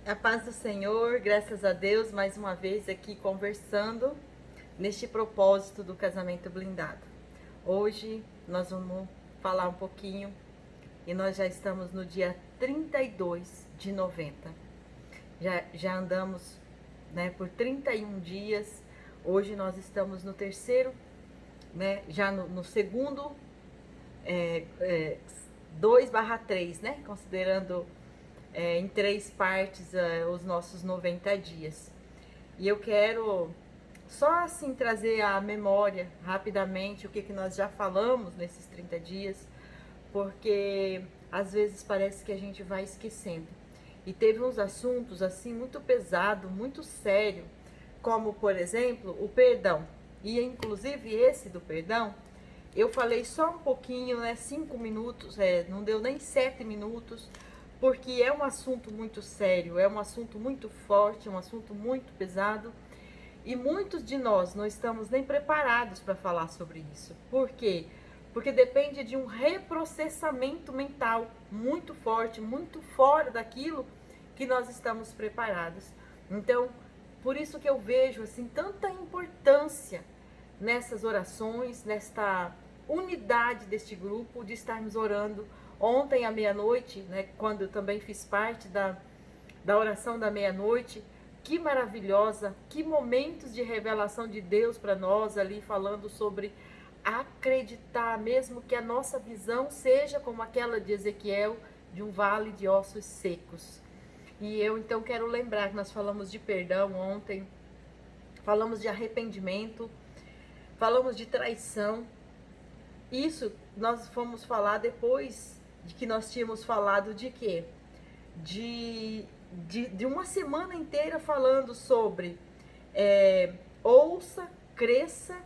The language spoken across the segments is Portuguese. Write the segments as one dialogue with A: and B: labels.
A: A paz do Senhor, graças a Deus, mais uma vez aqui conversando neste propósito do casamento blindado. Hoje nós vamos falar um pouquinho e nós já estamos no dia 32 de 90. Já andamos, por 31 dias. Hoje nós estamos no terceiro, já no segundo 2/3, considerando em 3 partes os nossos 90 dias. E eu quero só assim trazer à memória rapidamente o que nós já falamos nesses 30 dias, porque às vezes parece que a gente vai esquecendo. E teve uns assuntos assim muito pesado, muito sério, como por exemplo o perdão. E inclusive esse do perdão, eu falei só um pouquinho, 5 minutos, não deu nem 7 minutos, porque é um assunto muito sério, é um assunto muito forte, é um assunto muito pesado. E muitos de nós não estamos nem preparados para falar sobre isso. Por quê? Porque depende de um reprocessamento mental muito forte, muito fora daquilo que nós estamos preparados. Então, por isso que eu vejo assim tanta importância nessas orações, nesta unidade deste grupo, de estarmos orando. Ontem à meia-noite, quando eu também fiz parte da oração da meia-noite, que maravilhosa, que momentos de revelação de Deus para nós ali, falando sobre acreditar, mesmo que a nossa visão seja como aquela de Ezequiel, de um vale de ossos secos. E eu então quero lembrar que nós falamos de perdão ontem, falamos de arrependimento, falamos de traição. Isso nós fomos falar depois de que nós tínhamos falado de quê? De uma semana inteira falando sobre ouça, cresça,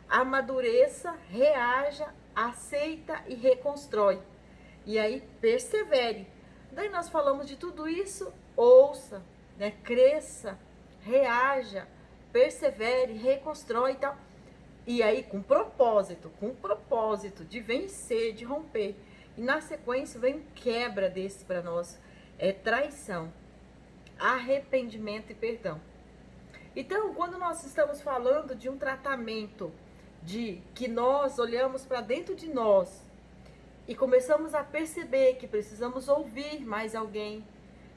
A: amadureça, reaja, aceita e reconstrói. E aí persevere. Daí nós falamos de tudo isso, ouça, cresça, reaja, persevere, reconstrói e tal. E aí com propósito de vencer, de romper. E na sequência vem quebra desse para nós. Traição, arrependimento e perdão. Então, quando nós estamos falando de um tratamento de que nós olhamos para dentro de nós e começamos a perceber que precisamos ouvir mais alguém,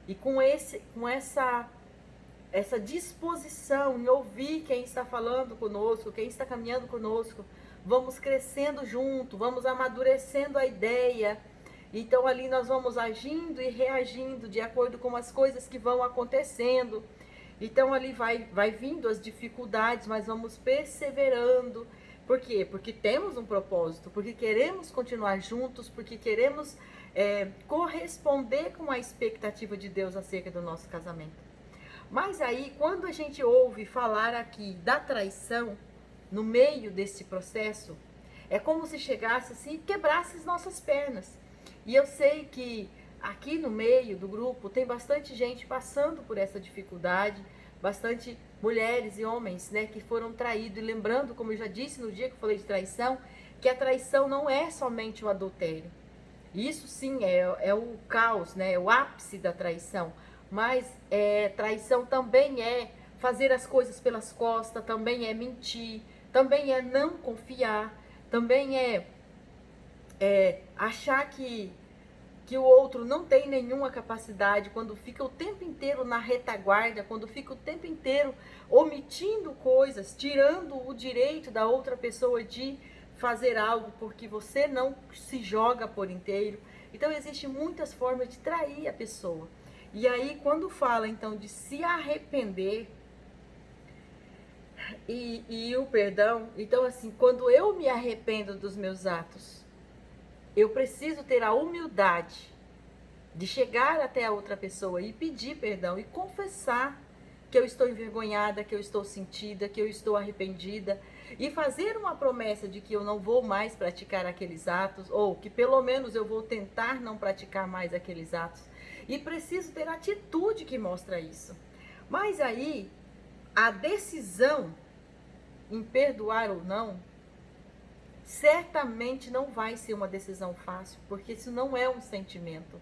A: e com essa disposição em ouvir quem está falando conosco, quem está caminhando conosco, vamos crescendo junto, vamos amadurecendo a ideia. Então ali nós vamos agindo e reagindo de acordo com as coisas que vão acontecendo. Então ali vai vindo as dificuldades, mas vamos perseverando. Por quê? Porque temos um propósito, porque queremos continuar juntos, porque queremos corresponder com a expectativa de Deus acerca do nosso casamento. Mas aí, quando a gente ouve falar aqui da traição, no meio desse processo, é como se chegasse assim e quebrasse as nossas pernas. E eu sei que aqui no meio do grupo tem bastante gente passando por essa dificuldade, bastante mulheres e homens, que foram traídos. E lembrando, como eu já disse no dia que eu falei de traição, que a traição não é somente o adultério. Isso sim é o caos, é o ápice da traição. Mas traição também é fazer as coisas pelas costas, também é mentir, também é não confiar, também é achar que o outro não tem nenhuma capacidade, quando fica o tempo inteiro na retaguarda, quando fica o tempo inteiro omitindo coisas, tirando o direito da outra pessoa de fazer algo, porque você não se joga por inteiro. Então existem muitas formas de trair a pessoa. E aí quando fala então de se arrepender e o perdão, então assim, quando eu me arrependo dos meus atos, eu preciso ter a humildade de chegar até a outra pessoa e pedir perdão e confessar que eu estou envergonhada, que eu estou sentida, que eu estou arrependida, e fazer uma promessa de que eu não vou mais praticar aqueles atos, ou que pelo menos eu vou tentar não praticar mais aqueles atos. E preciso ter atitude que mostra isso. Mas aí, a decisão em perdoar ou não, certamente não vai ser uma decisão fácil, porque isso não é um sentimento.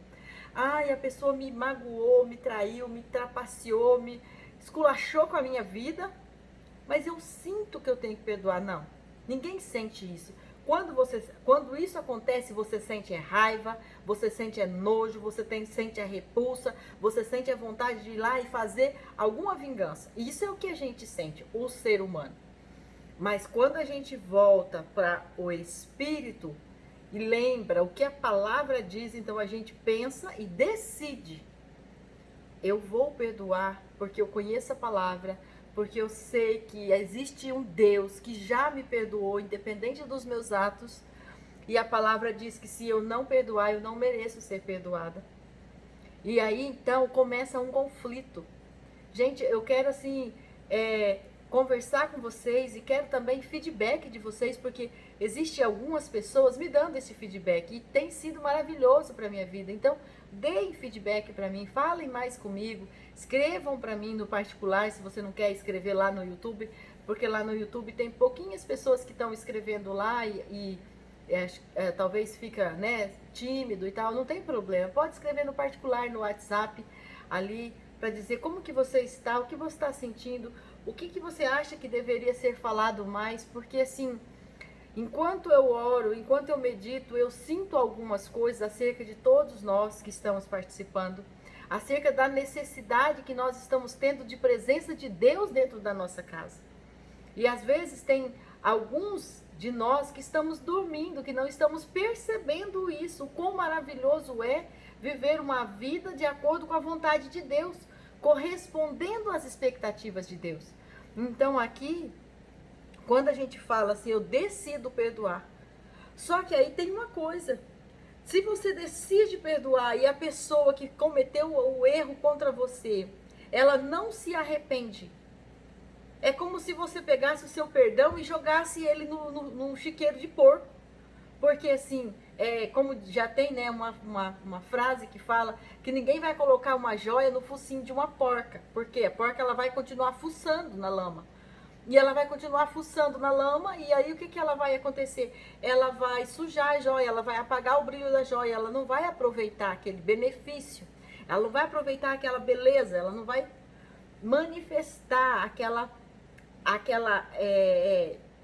A: Ai, a pessoa me magoou, me traiu, me trapaceou, me esculachou com a minha vida, mas eu sinto que eu tenho que perdoar. Não, ninguém sente isso. Quando isso acontece, você sente raiva, você sente nojo, sente a repulsa, você sente a vontade de ir lá e fazer alguma vingança. Isso é o que a gente sente, o ser humano. Mas quando a gente volta para o espírito e lembra o que a palavra diz, então a gente pensa e decide. Eu vou perdoar porque eu conheço a palavra, porque eu sei que existe um Deus que já me perdoou, independente dos meus atos. E a palavra diz que se eu não perdoar, eu não mereço ser perdoada. E aí, então, começa um conflito. Gente, eu quero, assim, conversar com vocês e quero também feedback de vocês, porque existe algumas pessoas me dando esse feedback e tem sido maravilhoso para minha vida. Então, deem feedback para mim, falem mais comigo, escrevam para mim no particular, se você não quer escrever lá no YouTube, porque lá no YouTube tem pouquinhas pessoas que estão escrevendo lá e talvez fica, né, tímido e tal, não tem problema. Pode escrever no particular, no WhatsApp, ali, para dizer como que você está, o que você está sentindo, o que você acha que deveria ser falado mais, porque assim, enquanto eu oro, enquanto eu medito, eu sinto algumas coisas acerca de todos nós que estamos participando, acerca da necessidade que nós estamos tendo de presença de Deus dentro da nossa casa. E às vezes tem alguns de nós que estamos dormindo, que não estamos percebendo isso, o quão maravilhoso é viver uma vida de acordo com a vontade de Deus, correspondendo às expectativas de Deus. Então aqui, quando a gente fala assim, eu decido perdoar, só que aí tem uma coisa, se você decide perdoar e a pessoa que cometeu o erro contra você, ela não se arrepende, é como se você pegasse o seu perdão e jogasse ele num chiqueiro de porco. Porque assim, como já tem, né, uma frase que fala que ninguém vai colocar uma joia no focinho de uma porca. Porque a porca ela vai continuar fuçando na lama. E ela vai continuar fuçando na lama, e aí o que ela vai acontecer? Ela vai sujar a joia, ela vai apagar o brilho da joia, ela não vai aproveitar aquele benefício, ela não vai aproveitar aquela beleza, ela não vai manifestar aquela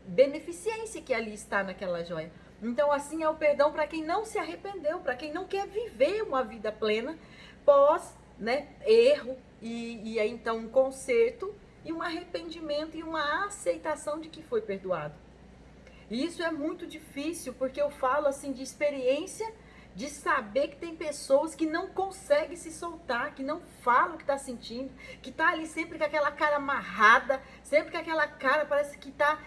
A: beneficência que ali está naquela joia. Então, assim é o perdão para quem não se arrependeu, para quem não quer viver uma vida plena pós, né, erro e aí então um conserto e um arrependimento e uma aceitação de que foi perdoado. E isso é muito difícil, porque eu falo assim de experiência, de saber que tem pessoas que não conseguem se soltar, que não falam o que está sentindo, que está ali sempre com aquela cara amarrada, sempre com aquela cara, parece que está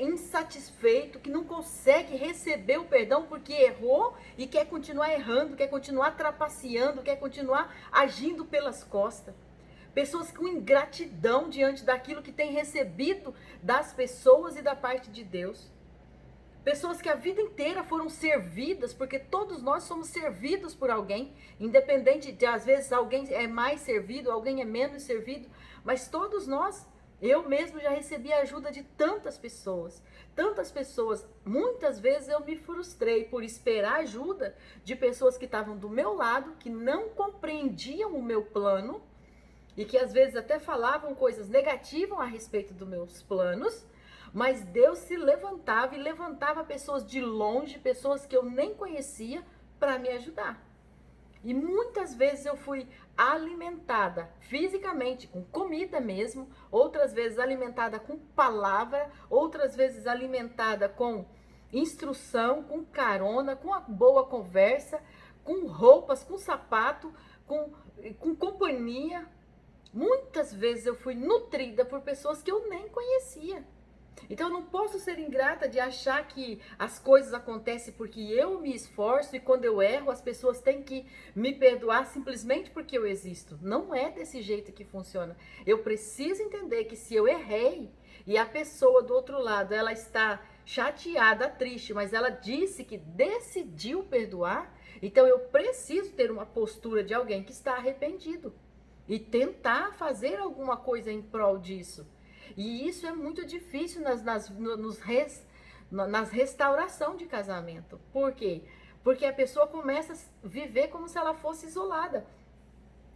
A: insatisfeito, que não consegue receber o perdão porque errou e quer continuar errando, quer continuar trapaceando, quer continuar agindo pelas costas. Pessoas com ingratidão diante daquilo que tem recebido das pessoas e da parte de Deus. Pessoas que a vida inteira foram servidas, porque todos nós somos servidos por alguém, independente de, às vezes, alguém é mais servido, alguém é menos servido, mas todos nós, eu mesmo já recebi a ajuda de tantas pessoas, muitas vezes eu me frustrei por esperar ajuda de pessoas que estavam do meu lado, que não compreendiam o meu plano, e que às vezes até falavam coisas negativas a respeito dos meus planos, mas Deus se levantava e levantava pessoas de longe, pessoas que eu nem conhecia, para me ajudar. E muitas vezes eu fui alimentada fisicamente, com comida mesmo, outras vezes alimentada com palavra, outras vezes alimentada com instrução, com carona, com uma boa conversa, com roupas, com sapato, com companhia. Muitas vezes eu fui nutrida por pessoas que eu nem conhecia. Então eu não posso ser ingrata de achar que as coisas acontecem porque eu me esforço e quando eu erro as pessoas têm que me perdoar simplesmente porque eu existo. Não é desse jeito que funciona. Eu preciso entender que se eu errei e a pessoa do outro lado ela está chateada, triste, mas ela disse que decidiu perdoar, então eu preciso ter uma postura de alguém que está arrependido e tentar fazer alguma coisa em prol disso. E isso é muito difícil nas restauração de casamento. Por quê? Porque a pessoa começa a viver como se ela fosse isolada.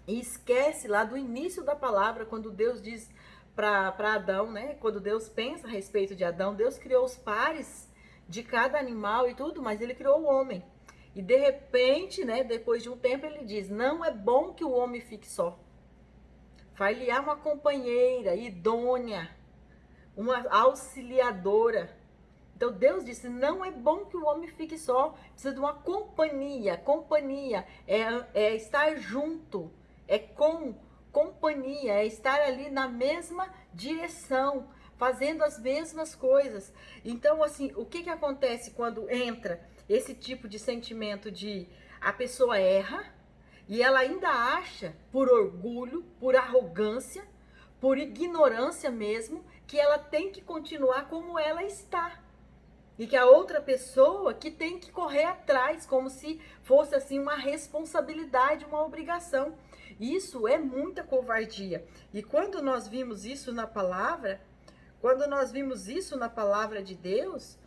A: E esquece lá do início da palavra, quando Deus diz para Adão, né? Quando Deus pensa a respeito de Adão, Deus criou os pares de cada animal e tudo, mas ele criou o homem. E de repente, né, depois de um tempo, ele diz: não é bom que o homem fique só. Far-lhe-á uma companheira idônea, uma auxiliadora. Então Deus disse: não é bom que o homem fique só, precisa de uma companhia. Companhia é estar junto, é com companhia, é estar ali na mesma direção, fazendo as mesmas coisas. Então, assim, o que acontece quando entra esse tipo de sentimento de a pessoa erra e ela ainda acha, por orgulho, por arrogância, por ignorância mesmo, que ela tem que continuar como ela está. E que a outra pessoa que tem que correr atrás, como se fosse assim uma responsabilidade, uma obrigação. Isso é muita covardia. E quando nós vimos isso na palavra, de Deus,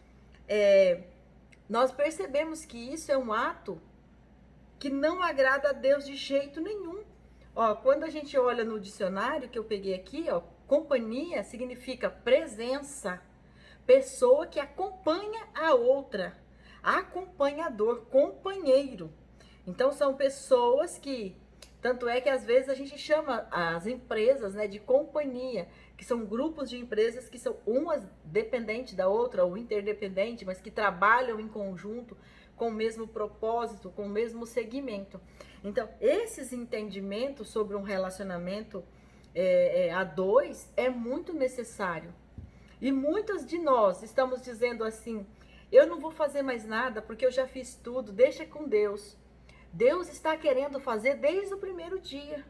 A: nós percebemos que isso é um ato que não agrada a Deus de jeito nenhum. Ó, quando a gente olha no dicionário que eu peguei aqui, ó, companhia significa presença, pessoa que acompanha a outra, acompanhador, companheiro. Então são pessoas que, tanto é que às vezes a gente chama as empresas, né, de companhia, que são grupos de empresas que são umas dependente da outra ou interdependente, mas que trabalham em conjunto com o mesmo propósito, com o mesmo segmento. Então, esses entendimentos sobre um relacionamento a dois é muito necessário. E muitas de nós estamos dizendo assim: eu não vou fazer mais nada porque eu já fiz tudo, deixa com Deus. Deus está querendo fazer desde o primeiro dia.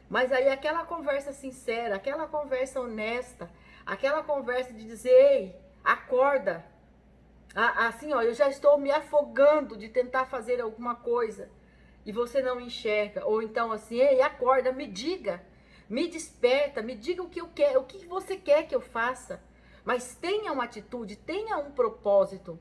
A: Mas aí aquela conversa sincera, aquela conversa honesta, aquela conversa de dizer: ei, acorda. Assim, ó, eu já estou me afogando de tentar fazer alguma coisa e você não enxerga. Ou então assim: ei, acorda, me diga. Me desperta, me diga o que eu quero, o que você quer que eu faça. Mas tenha uma atitude, tenha um propósito.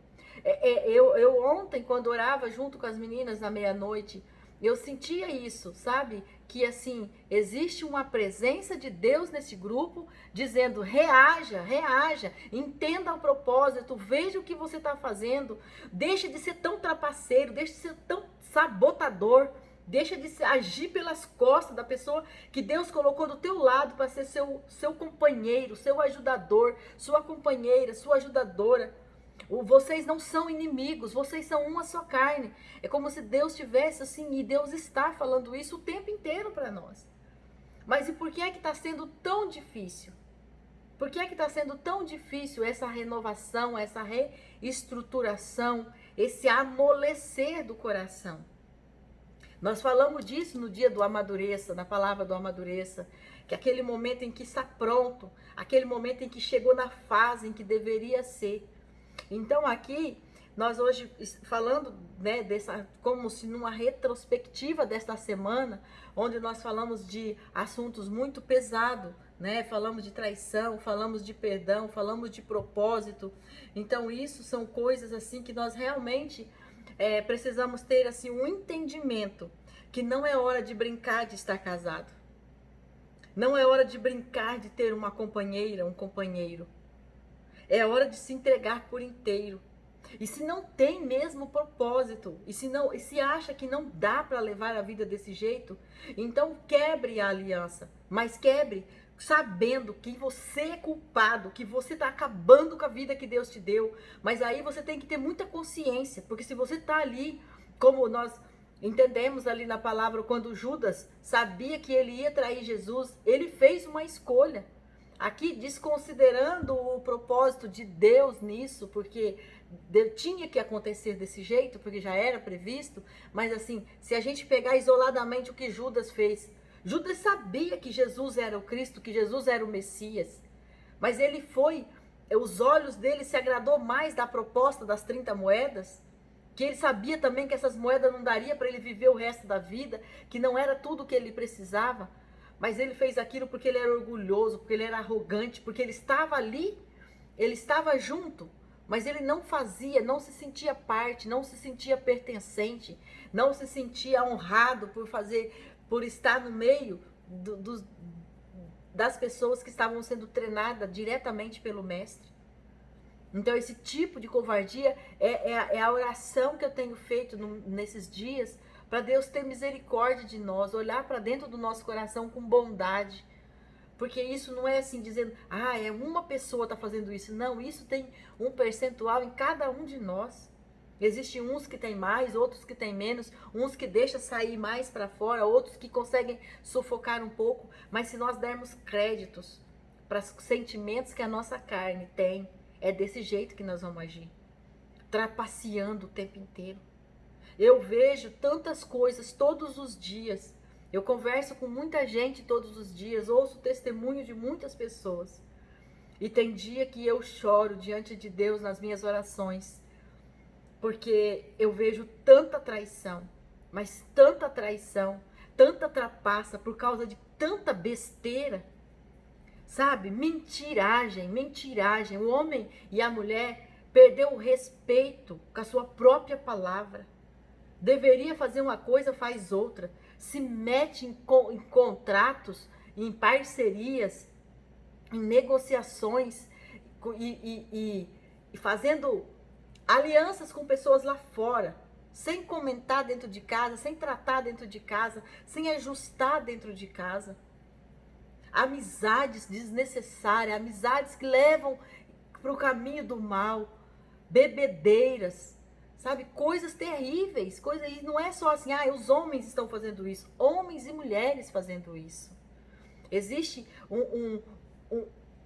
A: Eu ontem, quando orava junto com as meninas na meia-noite, eu sentia isso, sabe? Que assim, existe uma presença de Deus nesse grupo, dizendo: reaja, reaja, entenda o propósito, veja o que você está fazendo, deixa de ser tão trapaceiro, deixa de ser tão sabotador. Deixa de agir pelas costas da pessoa que Deus colocou do teu lado para ser seu companheiro, seu ajudador, sua companheira, sua ajudadora. Vocês não são inimigos, vocês são uma só carne. É como se Deus tivesse assim, e Deus está falando isso o tempo inteiro para nós. Mas e por que é que está sendo tão difícil? Por que é que está sendo tão difícil essa renovação, essa reestruturação, esse amolecer do coração? Nós falamos disso no dia do amadureça, na palavra do amadureça, que aquele momento em que está pronto, aquele momento em que chegou na fase em que deveria ser. Então aqui, nós hoje falando, né, como se numa retrospectiva desta semana, onde nós falamos de assuntos muito pesados, né, falamos de traição, falamos de perdão, falamos de propósito. Então isso são coisas assim que nós realmente precisamos ter assim um entendimento que não é hora de brincar de estar casado. Não é hora de brincar de ter uma companheira, um companheiro. É hora de se entregar por inteiro. E se não tem mesmo propósito, e se acha que não dá para levar a vida desse jeito, então quebre a aliança, mas quebre sabendo que você é culpado, que você está acabando com a vida que Deus te deu. Mas aí você tem que ter muita consciência, porque se você está ali, como nós entendemos ali na palavra, quando Judas sabia que ele ia trair Jesus, ele fez uma escolha. Aqui, desconsiderando o propósito de Deus nisso, porque tinha que acontecer desse jeito, porque já era previsto, mas assim, se a gente pegar isoladamente o que Judas fez, Judas sabia que Jesus era o Cristo, que Jesus era o Messias, mas ele os olhos dele se agradou mais da proposta das 30 moedas, que ele sabia também que essas moedas não daria para ele viver o resto da vida, que não era tudo o que ele precisava, mas ele fez aquilo porque ele era orgulhoso, porque ele era arrogante, porque ele estava ali, ele estava junto, mas ele não fazia, não se sentia parte, não se sentia pertencente, não se sentia honrado por estar no meio das pessoas que estavam sendo treinadas diretamente pelo mestre. Então esse tipo de covardia é a oração que eu tenho feito nesses dias, para Deus ter misericórdia de nós, olhar para dentro do nosso coração com bondade. Porque isso não é assim dizendo, é uma pessoa está fazendo isso. Não, isso tem um percentual em cada um de nós. Existem uns que têm mais, outros que têm menos, uns que deixam sair mais para fora, outros que conseguem sufocar um pouco. Mas se nós dermos créditos para os sentimentos que a nossa carne tem, é desse jeito que nós vamos agir. Trapaceando o tempo inteiro. Eu vejo tantas coisas todos os dias. Eu converso com muita gente todos os dias, ouço o testemunho de muitas pessoas. E tem dia que eu choro diante de Deus nas minhas orações, porque eu vejo tanta traição, mas tanta traição, tanta trapaça por causa de tanta besteira, sabe? Mentiragem. O homem e a mulher perdeu o respeito com a sua própria palavra. Deveria fazer uma coisa, faz outra. Se mete em contratos, em parcerias, em negociações e fazendo alianças com pessoas lá fora, sem comentar dentro de casa, sem tratar dentro de casa, sem ajustar dentro de casa. Amizades desnecessárias, amizades que levam para o caminho do mal, bebedeiras, sabe, coisas terríveis, e não é só assim, os homens estão fazendo isso, homens e mulheres fazendo isso. Existe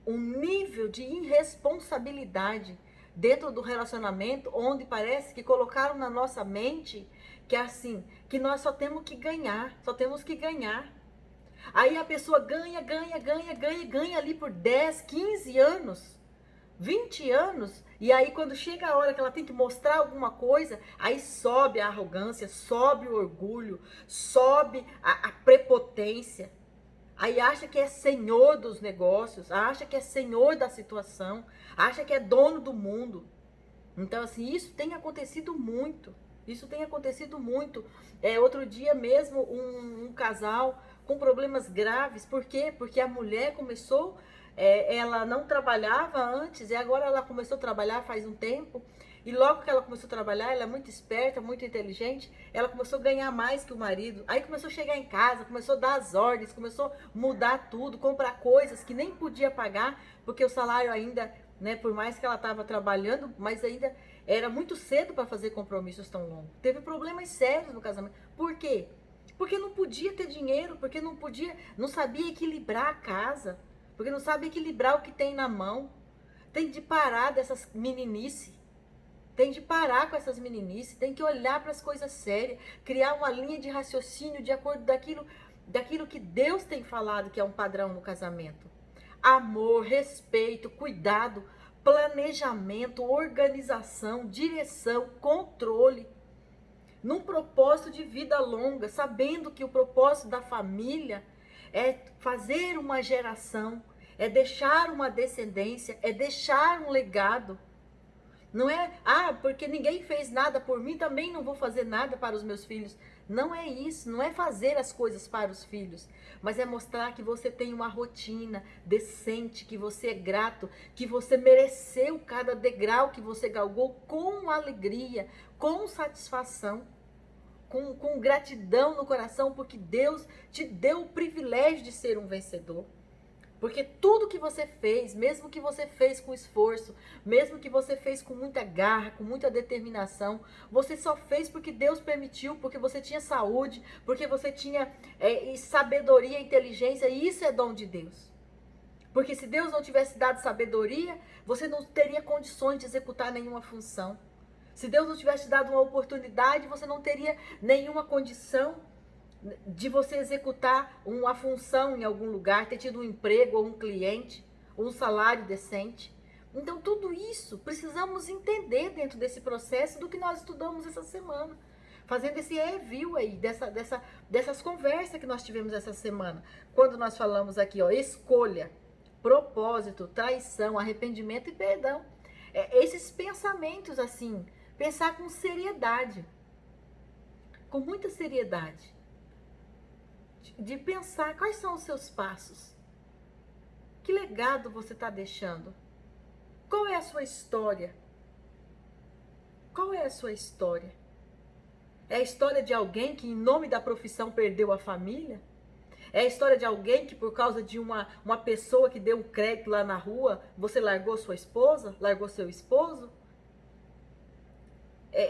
A: um nível de irresponsabilidade dentro do relacionamento, onde parece que colocaram na nossa mente que é assim, que nós só temos que ganhar. Aí a pessoa ganha ali por 10, 15 anos, 20 anos, e aí quando chega a hora que ela tem que mostrar alguma coisa, aí sobe a arrogância, sobe o orgulho, sobe a prepotência. Aí acha que é senhor dos negócios, acha que é senhor da situação, acha que é dono do mundo. Então assim, isso tem acontecido muito. Outro dia mesmo, um casal com problemas graves. Por quê? Porque a mulher começou, ela não trabalhava antes, e agora ela começou a trabalhar faz um tempo. E logo que ela começou a trabalhar, ela é muito esperta, muito inteligente, ela começou a ganhar mais que o marido. Aí começou a chegar em casa, começou a dar as ordens, começou a mudar tudo, comprar coisas que nem podia pagar, porque o salário ainda, né, por mais que ela estava trabalhando, mas ainda era muito cedo para fazer compromissos tão longos. Teve problemas sérios no casamento. Por quê? Porque não podia ter dinheiro, porque não sabia equilibrar a casa, porque não sabe equilibrar o que tem na mão. Tem de parar dessas meninices. Tem de parar com essas meninices, tem que olhar para as coisas sérias, criar uma linha de raciocínio de acordo daquilo que Deus tem falado que é um padrão no casamento. Amor, respeito, cuidado, planejamento, organização, direção, controle. Num propósito de vida longa, sabendo que o propósito da família é fazer uma geração, é deixar uma descendência, é deixar um legado. Não é, porque ninguém fez nada por mim, também não vou fazer nada para os meus filhos. Não é isso, não é fazer as coisas para os filhos, mas é mostrar que você tem uma rotina decente, que você é grato, que você mereceu cada degrau que você galgou com alegria, com satisfação, com gratidão no coração, porque Deus te deu o privilégio de ser um vencedor. Porque tudo que você fez, mesmo que você fez com esforço, mesmo que você fez com muita garra, com muita determinação, você só fez porque Deus permitiu, porque você tinha saúde, porque você tinha sabedoria, inteligência, e isso é dom de Deus. Porque se Deus não tivesse dado sabedoria, você não teria condições de executar nenhuma função. Se Deus não tivesse dado uma oportunidade, você não teria nenhuma condição de você executar uma função em algum lugar, ter tido um emprego ou um cliente, ou um salário decente. Então tudo isso precisamos entender dentro desse processo do que nós estudamos essa semana. Fazendo esse review aí, dessas conversas que nós tivemos essa semana. Quando nós falamos aqui, escolha, propósito, traição, arrependimento e perdão. esses pensamentos assim, pensar com seriedade, com muita seriedade, de pensar quais são os seus passos, que legado você está deixando, qual é a sua história, qual é a sua história? É a história de alguém que em nome da profissão perdeu a família? É a história de alguém que por causa de uma pessoa que deu um crédito lá na rua, você largou sua esposa, largou seu esposo?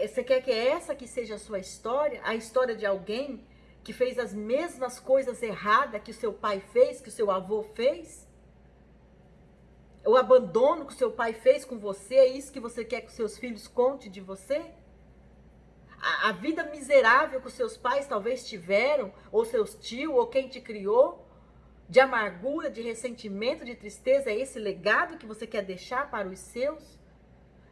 A: Você quer que essa que seja a sua história? A história de alguém que fez as mesmas coisas erradas que o seu pai fez, que o seu avô fez? O abandono que o seu pai fez com você, é isso que você quer que os seus filhos contem de você? A vida miserável que os seus pais talvez tiveram, ou seus tios, ou quem te criou, de amargura, de ressentimento, de tristeza, é esse legado que você quer deixar para os seus?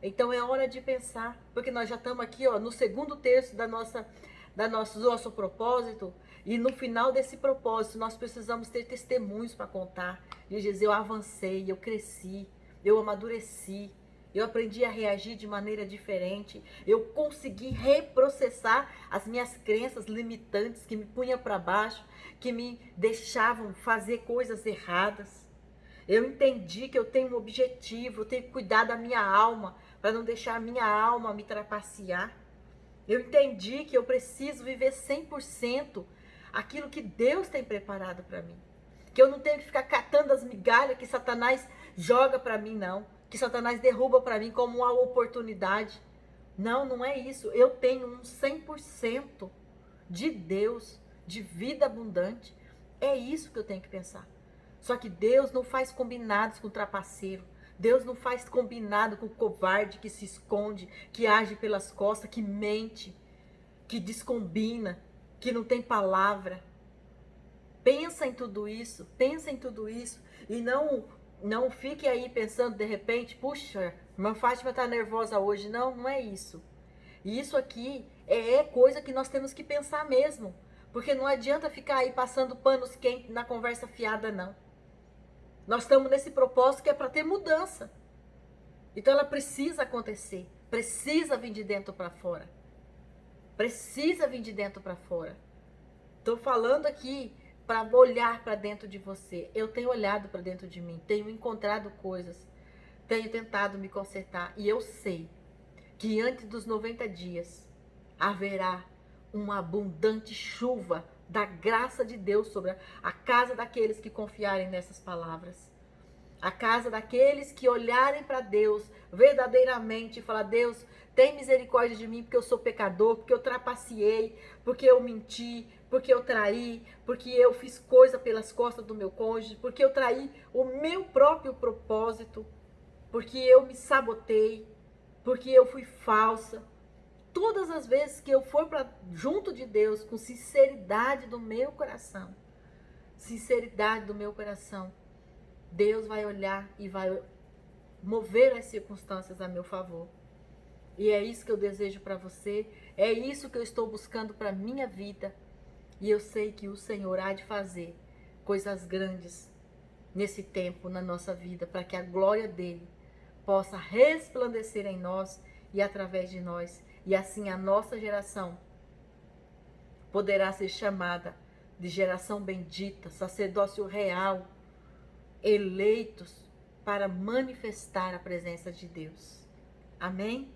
A: Então é hora de pensar, porque nós já estamos aqui, ó, no segundo terço do nosso propósito, e no final desse propósito nós precisamos ter testemunhos para contar, de dizer, eu avancei, eu cresci, eu amadureci, eu aprendi a reagir de maneira diferente, eu consegui reprocessar as minhas crenças limitantes que me punham para baixo, que me deixavam fazer coisas erradas. Eu entendi que eu tenho um objetivo, eu tenho que cuidar da minha alma, para não deixar a minha alma me trapacear. Eu entendi que eu preciso viver 100% aquilo que Deus tem preparado para mim. Que eu não tenho que ficar catando as migalhas que Satanás joga para mim, não. Que Satanás derruba para mim como uma oportunidade. Não, não é isso. Eu tenho um 100% de Deus, de vida abundante. É isso que eu tenho que pensar. Só que Deus não faz combinados com o trapaceiro. Deus não faz combinado com o covarde que se esconde, que age pelas costas, que mente, que descombina, que não tem palavra. Pensa em tudo isso e não fique aí pensando de repente, puxa, irmã Fátima está nervosa hoje. Não, não é isso. E isso aqui é coisa que nós temos que pensar mesmo, porque não adianta ficar aí passando panos quentes na conversa fiada, não. Nós estamos nesse propósito que é para ter mudança. Então ela precisa acontecer, precisa vir de dentro para fora. Precisa vir de dentro para fora. Estou falando aqui para olhar para dentro de você. Eu tenho olhado para dentro de mim, tenho encontrado coisas, tenho tentado me consertar e eu sei que antes dos 90 dias haverá uma abundante chuva da graça de Deus sobre a casa daqueles que confiarem nessas palavras. A casa daqueles que olharem para Deus verdadeiramente e falar, Deus, tem misericórdia de mim porque eu sou pecador, porque eu trapaceei, porque eu menti, porque eu traí, porque eu fiz coisa pelas costas do meu cônjuge, porque eu traí o meu próprio propósito, porque eu me sabotei, porque eu fui falsa. Todas as vezes que eu for para junto de Deus com sinceridade do meu coração, Deus vai olhar e vai mover as circunstâncias a meu favor. E é isso que eu desejo para você, é isso que eu estou buscando para a minha vida. E eu sei que o Senhor há de fazer coisas grandes nesse tempo, na nossa vida, para que a glória dele possa resplandecer em nós e através de nós. E assim a nossa geração poderá ser chamada de geração bendita, sacerdócio real, eleitos para manifestar a presença de Deus. Amém?